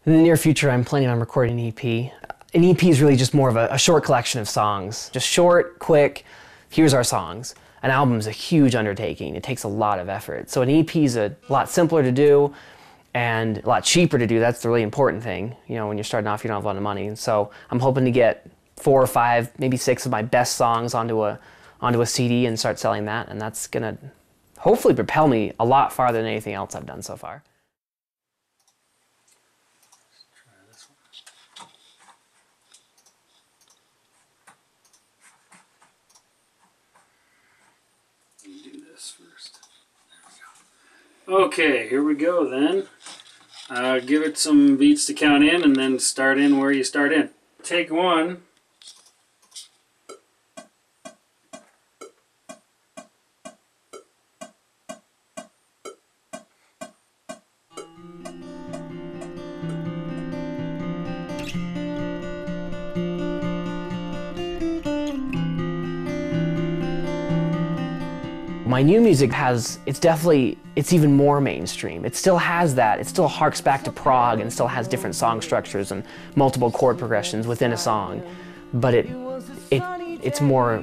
In the near future, I'm planning on recording an EP. An EP is really just more of a short collection of songs. Just short, quick, here's our songs. An album is a huge undertaking. It takes a lot of effort. So an EP is a lot simpler to do and a lot cheaper to do. That's the really important thing. You know, when you're starting off, you don't have a lot of money. And so I'm hoping to get 4 or 5, maybe 6 of my best songs onto a CD and start selling that. And that's gonna hopefully propel me a lot farther than anything else I've done so far. Okay, here we go then. Give it some beats to count in and then start in where you start in. Take 1. My new music it's even more mainstream. It still has that. It still harks back to prog and still has different song structures and multiple chord progressions within a song. But it's more,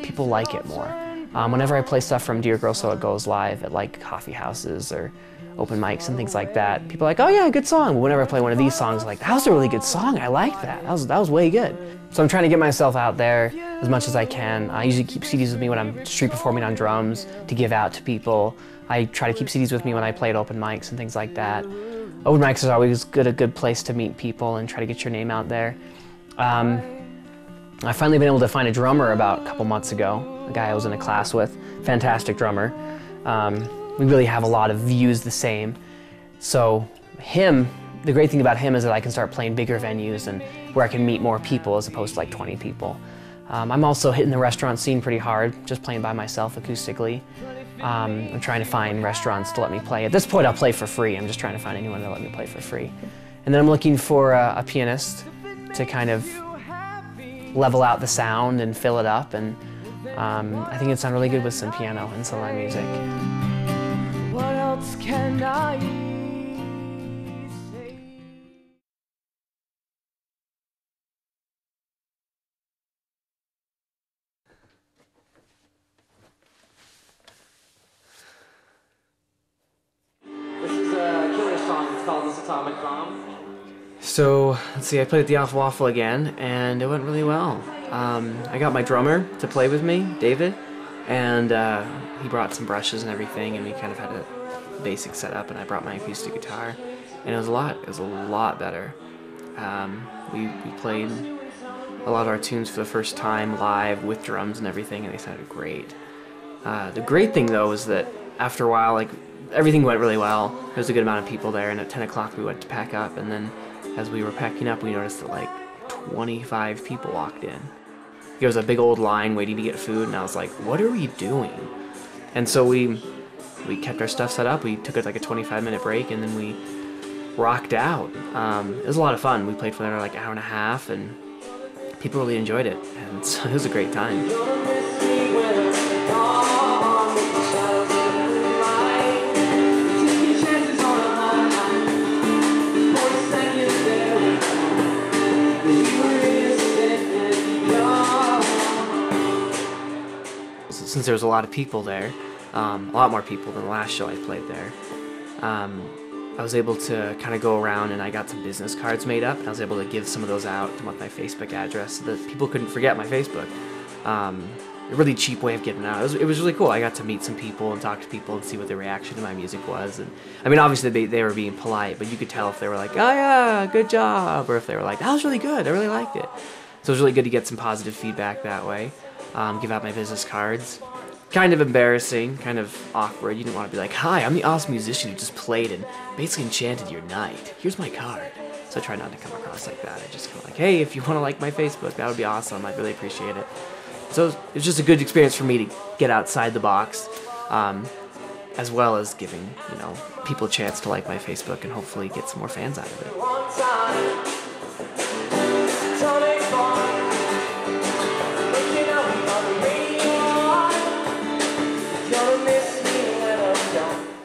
people like it more. Whenever I play stuff from Dear Girl So It Goes live at like coffee houses or open mics and things like that, people are like, oh yeah, good song. But whenever I play one of these songs, like, that was a really good song. I like that. That was way good. So I'm trying to get myself out there as much as I can. I usually keep CDs with me when I'm street performing on drums to give out to people. I try to keep CDs with me when I play at open mics and things like that. Open mics is always a good place to meet people and try to get your name out there. I finally been able to find a drummer about a couple months ago, a guy I was in a class with, fantastic drummer. We really have a lot of views the same. So the great thing about him is that I can start playing bigger venues and where I can meet more people as opposed to like 20 people. I'm also hitting the restaurant scene pretty hard, just playing by myself acoustically. I'm trying to find restaurants to let me play. At this point, I'll play for free. I'm just trying to find anyone to let me play for free. And then I'm looking for a pianist to kind of level out the sound and fill it up. And I think it'd sound really good with some piano and some live music. What else can I say? This is a Killer song. It's called This Atomic Bomb. So, let's see, I played at the Alpha Waffle again, and it went really well. I got my drummer to play with me, David, and he brought some brushes and everything, and we kind of had a basic setup, and I brought my acoustic guitar, and it was a lot better. We played a lot of our tunes for the first time live with drums and everything, and they sounded great. The great thing though is that after a while, like, everything went really well. There was a good amount of people there, and at 10 o'clock we went to pack up, and then as we were packing up, we noticed that like 25 people walked in. There was a big old line waiting to get food, and I was like, what are we doing? And so we kept our stuff set up. We took like a 25-minute break, and then we rocked out. It was a lot of fun. We played for like an hour and a half, and people really enjoyed it, and so it was a great time. Since there was a lot of people there, a lot more people than the last show I played there, I was able to kind of go around, and I got some business cards made up, and I was able to give some of those out with my Facebook address so that people couldn't forget my Facebook. A really cheap way of getting out. It was really cool. I got to meet some people and talk to people and see what their reaction to my music was. And I mean, obviously they were being polite, but you could tell if they were like, oh yeah, good job, or if they were like, that was really good, I really liked it. So it was really good to get some positive feedback that way. Give out my business cards. Kind of embarrassing, kind of awkward. You didn't want to be like, hi, I'm the awesome musician who just played and basically enchanted your night. Here's my card. So I try not to come across like that. I just kind of like, hey, if you want to like my Facebook, that would be awesome. I'd really appreciate it. So it was just a good experience for me to get outside the box, as well as giving, you know, people a chance to like my Facebook and hopefully get some more fans out of it.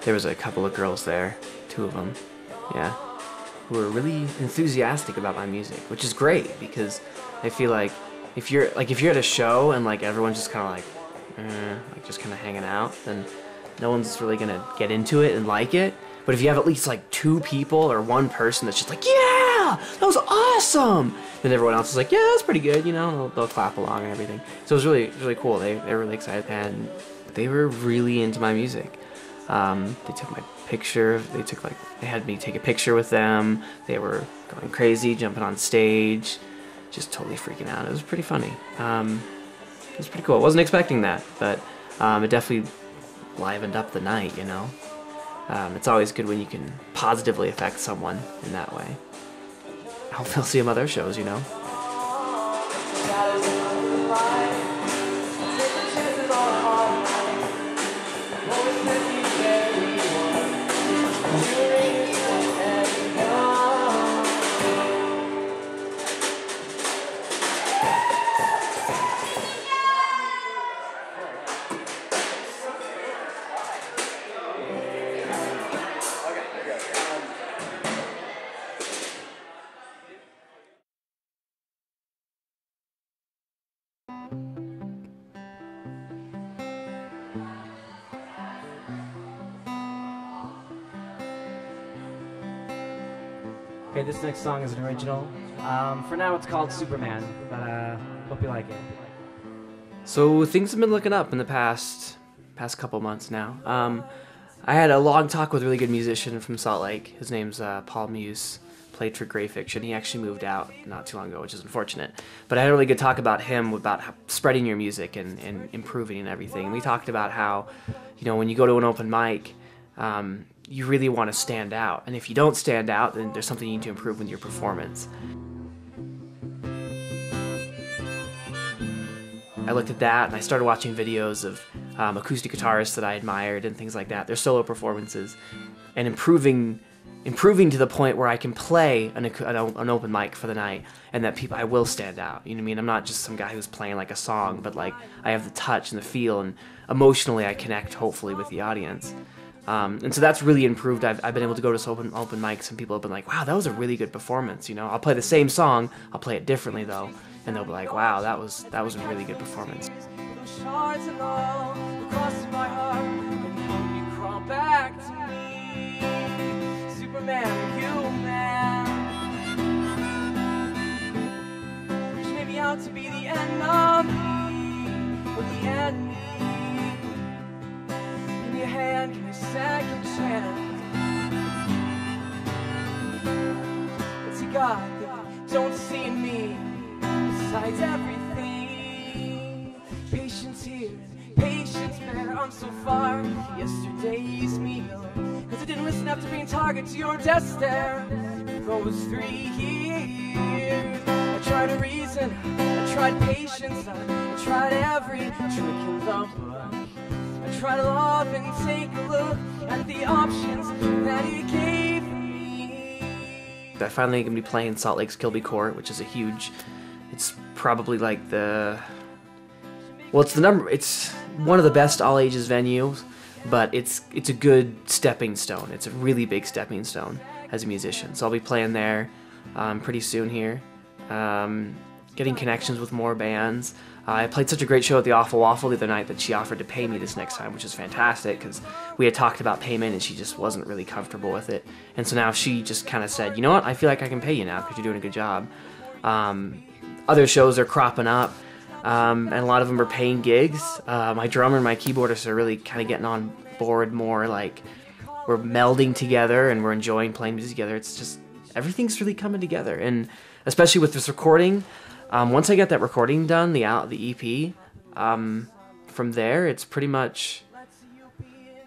There was a couple of girls there, 2 of them, yeah. who are really enthusiastic about my music, which is great because I feel like if you're at a show and like everyone's just kind of like just kind of hanging out, then no one's really gonna get into it and like it. But if you have at least like 2 people or 1 person that's just like, yeah, that was awesome, then everyone else is like, yeah, that's pretty good, you know, they'll clap along and everything. So it was really cool. They were really excited and they were really into my music. They took my picture. They had me take a picture with them. They were going crazy, jumping on stage, just totally freaking out. It was pretty funny. It was pretty cool. I wasn't expecting that, but it definitely livened up the night, you know. It's always good when you can positively affect someone in that way. I hope they'll see them other shows, you know. Okay, this next song is an original. For now it's called Superman, but hope you like it. So things have been looking up in the past couple months now. I had a long talk with a really good musician from Salt Lake. His name's Paul Muse, played for Grey Fiction. He actually moved out not too long ago, which is unfortunate. But I had a really good talk about him, about how spreading your music and improving and everything. And we talked about how, you know, when you go to an open mic, you really want to stand out. And if you don't stand out, then there's something you need to improve with your performance. I looked at that and I started watching videos of acoustic guitarists that I admired and things like that, their solo performances, and improving to the point where I can play an open mic for the night and that I will stand out. You know what I mean? I'm not just some guy who's playing like a song, but like I have the touch and the feel, and emotionally I connect hopefully with the audience. And so that's really improved. I've been able to go to open mics and people have been like, wow, that was a really good performance. You know, I'll play the same song, I'll play it differently though, and they'll be like, wow, that was a really good performance. Out to be the enemy or the enemy. In your hand, give me a second chance. It's a God that don't see in me. Besides everything, patience here and patience there. I'm so far from yesterday's meal, 'cause I didn't listen after being target to your death stare. Those 3 years, I tried to reason, I tried patience, I tried every trick in the book. I tried to love and take a look at the options that he gave me. I finally gonna be playing Salt Lake's Kilby Court, which is a huge, it's probably like it's one of the best all ages venues, but it's a good stepping stone. It's a really big stepping stone as a musician. So I'll be playing there pretty soon here. Getting connections with more bands. I played such a great show at the Awful Waffle the other night that she offered to pay me this next time, which is fantastic because we had talked about payment and she just wasn't really comfortable with it. And so now she just kind of said, you know what, I feel like I can pay you now because you're doing a good job. Other shows are cropping up, and a lot of them are paying gigs. My drummer and my keyboardist are really kind of getting on board more, like we're melding together and we're enjoying playing music together. It's just, everything's really coming together. And especially with this recording, once I get that recording done, the EP, from there, it's pretty much,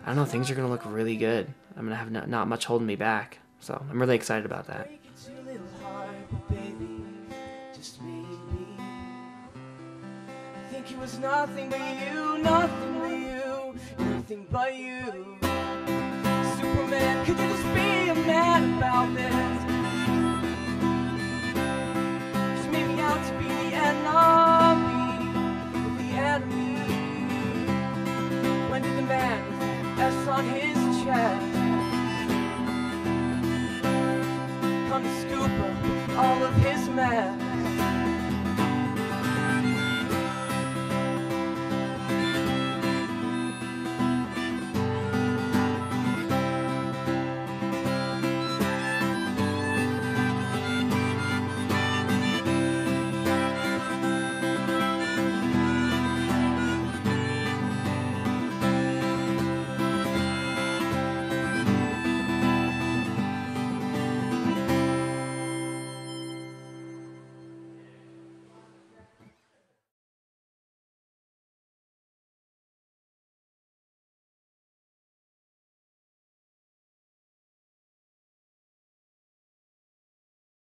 I don't know, things are going to look really good. I'm going to have not much holding me back. So I'm really excited about that. I think it was nothing but you, nothing but you, nothing but you. Superman, could you just be a man about this? Out to be the enemy, the enemy. When did the man with the S on his chest have.